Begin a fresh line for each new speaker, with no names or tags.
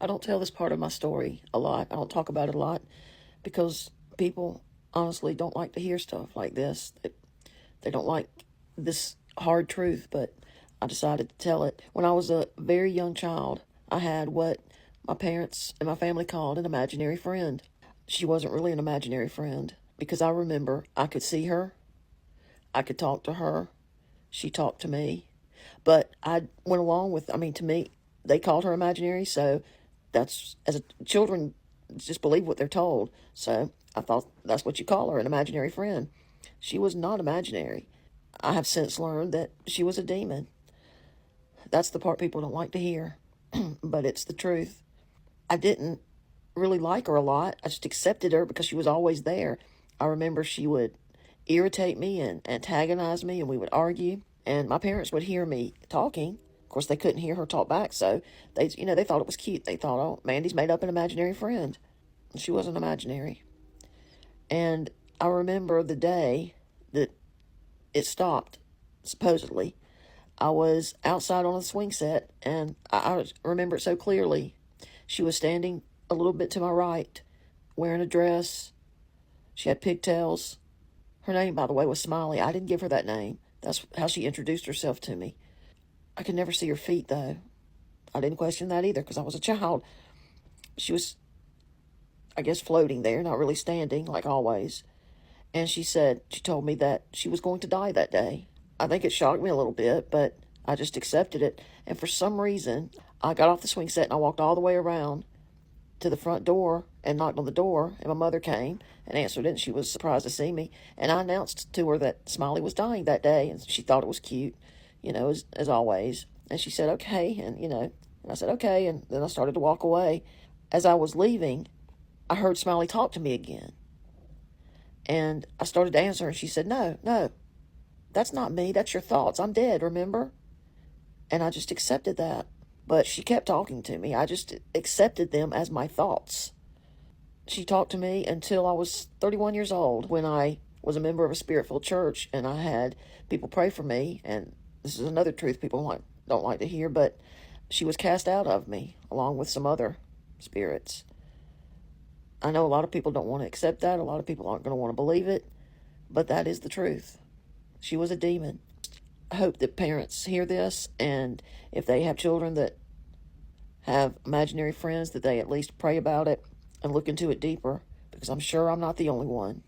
I don't tell this part of my story a lot. I don't talk about it a lot because people honestly don't like to hear stuff like this. They don't like this hard truth, but I decided to tell it. When I was a very young child, I had what my parents and my family called an imaginary friend. She wasn't really an imaginary friend because I remember I could see her, I could talk to her, she talked to me, but I went along with, to me, they called her imaginary, so that's, as a, children just believe what they're told. So I thought that's what you call her, an imaginary friend. She was not imaginary. I have since learned that she was a demon. That's the part people don't like to hear, but it's the truth. I didn't really like her a lot. I just accepted her because she was always there. I remember she would irritate me and antagonize me, and we would argue. And my parents would hear me talking. Of course, they couldn't hear her talk back, so they thought it was cute. They thought, oh, Mandy's made up an imaginary friend. She wasn't imaginary. And I remember the day that it stopped, supposedly. I was outside on a swing set, and I remember it so clearly. She was standing a little bit to my right, wearing a dress. She had pigtails. Her name, by the way, was Smiley. I didn't give her that name. That's how she introduced herself to me. I could never see her feet, though. I didn't question that either because I was a child. She was, I guess, floating there, not really standing, like always. And she told me that she was going to die that day. I think it shocked me a little bit, but I just accepted it. And for some reason, I got off the swing set and I walked all the way around to the front door and knocked on the door, and my mother came and answered it, and she was surprised to see me. And I announced to her that Smiley was dying that day, and she thought it was cute, as always. And she said, okay, and I said, okay, and then I started to walk away. As I was leaving, I heard Smiley talk to me again. And I started to answer, and she said, no, that's not me. That's your thoughts. I'm dead, remember? And I just accepted that. But she kept talking to me. I just accepted them as my thoughts. She talked to me until I was 31 years old, when I was a member of a spirit-filled church, and I had people pray for me. And this is another truth people don't like to hear, but she was cast out of me, along with some other spirits. I know a lot of people don't want to accept that. A lot of people aren't going to want to believe it, but that is the truth. She was a demon. I hope that parents hear this, and if they have children that have imaginary friends, that they at least pray about it and look into it deeper, because I'm sure I'm not the only one.